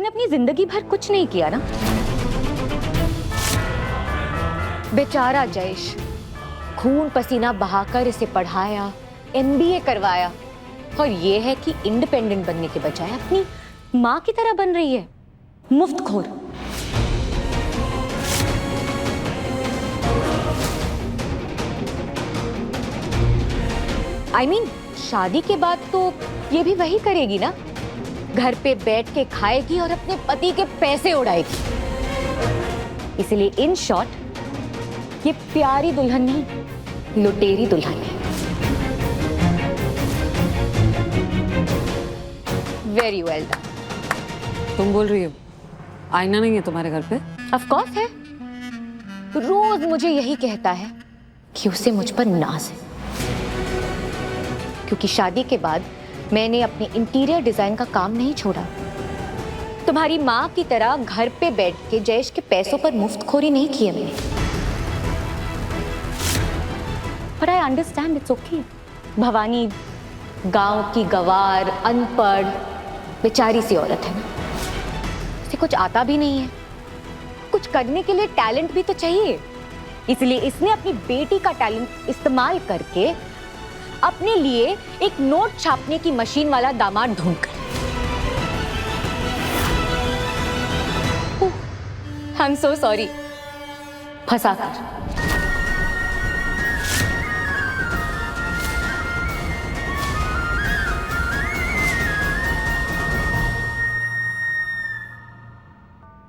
उसने अपनी जिंदगी भर कुछ नहीं किया ना। बेचारा जयेश, खून पसीना बहाकर इसे पढ़ाया, MBA करवाया, और ये है कि इंडिपेंडेंट बनने के बजाय अपनी माँ की तरह बन रही है, मुफ्तखोर। I mean, शादी के बाद तो ये भी वही करेगी ना, घर पे बैठ के खाएगी और अपने पति के पैसे उड़ाएगी। इसलिए इन शॉर्ट ये प्यारी दुल्हन नहीं, लुटेरी दुल्हन है। Very well done. तुम बोल रही हो आईना नहीं है तुम्हारे घर पे? ऑफ कोर्स है। रोज मुझे यही कहता है कि उसे मुझ पर नाज है, क्योंकि शादी के बाद मैंने अपने इंटीरियर डिजाइन का काम नहीं छोड़ा। तुम्हारी माँ की तरह घर पे बैठ के जयेश के पैसों पर मुफ्तखोरी नहीं की है मैंने। But I understand, it's okay. Bhavani गांव की गवार, अनपढ़, बेचारी सी औरत है ना, उसे कुछ आता भी नहीं है। कुछ करने के लिए टैलेंट भी तो चाहिए, इसलिए इसने अपनी बेटी का टैलेंट इस्तेमाल करके अपने लिए एक नोट छापने की मशीन वाला दामाद ढूंढ कर, आई एम सो सॉरी, फंसा कर।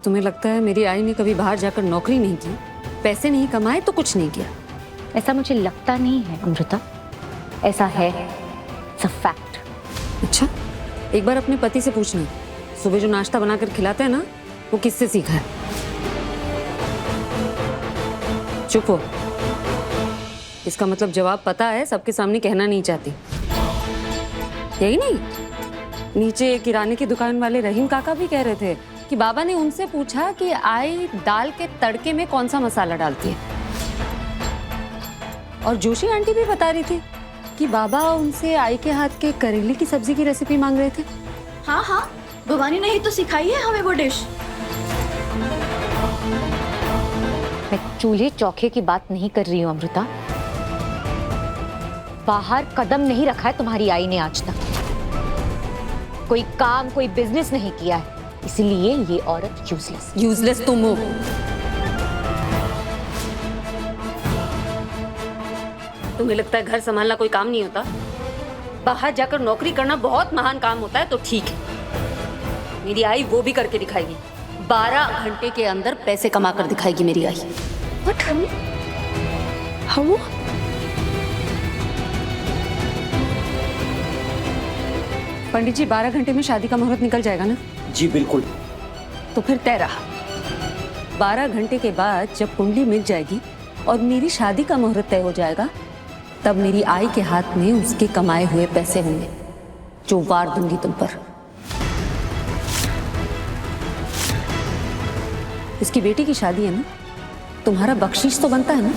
तुम्हें लगता है मेरी आई ने कभी बाहर जाकर नौकरी नहीं की, पैसे नहीं कमाए तो कुछ नहीं किया? ऐसा मुझे लगता नहीं है अमृता, ऐसा है, इट्स अ फैक्ट। अच्छा, एक बार अपने पति से पूछना, सुबह जो नाश्ता बनाकर खिलाते हैं ना, वो किससे सीखा है? चुप हो। इसका मतलब जवाब पता है, सबके सामने कहना नहीं चाहती, यही नहीं? नीचे किराने की दुकान वाले रहीम काका भी कह रहे थे कि बाबा ने उनसे पूछा कि आई दाल के तड़के में कौन सा मसाला डालती है, और जोशी आंटी भी बता रही थी कि बाबा उनसे आई के हाथ के करेले की सब्जी की रेसिपी मांग रहे थे। हाँ हाँ, भवानी ने ही तो सिखाई है हमें वो डिश। मैं चूल्हे चौके की बात नहीं कर रही हूँ अमृता। बाहर कदम नहीं रखा है तुम्हारी आई ने आज तक, कोई काम, कोई बिजनेस नहीं किया है, इसलिए ये औरत यूजलेस। यूजलेस तुम हो। तुम्हें लगता है घर संभालना कोई काम नहीं होता? बाहर जाकर नौकरी करना बहुत महान काम होता है, तो ठीक है, मेरी आई वो भी करके दिखाएगी। 12 घंटे के अंदर पैसे कमा कर दिखाएगी मेरी आई। What? हम? पंडित जी, 12 घंटे में शादी का मुहूर्त निकल जाएगा ना? जी बिल्कुल। तो फिर तय रहा। 12 घंटे के बाद जब कुंडली मिल जाएगी और मेरी शादी का मुहूर्त तय हो जाएगा, तब मेरी आई के हाथ में उसके कमाए हुए पैसे होंगे, जो वार दूंगी तुम पर। इसकी बेटी की शादी है ना, तुम्हारा बख्शीश तो बनता है ना?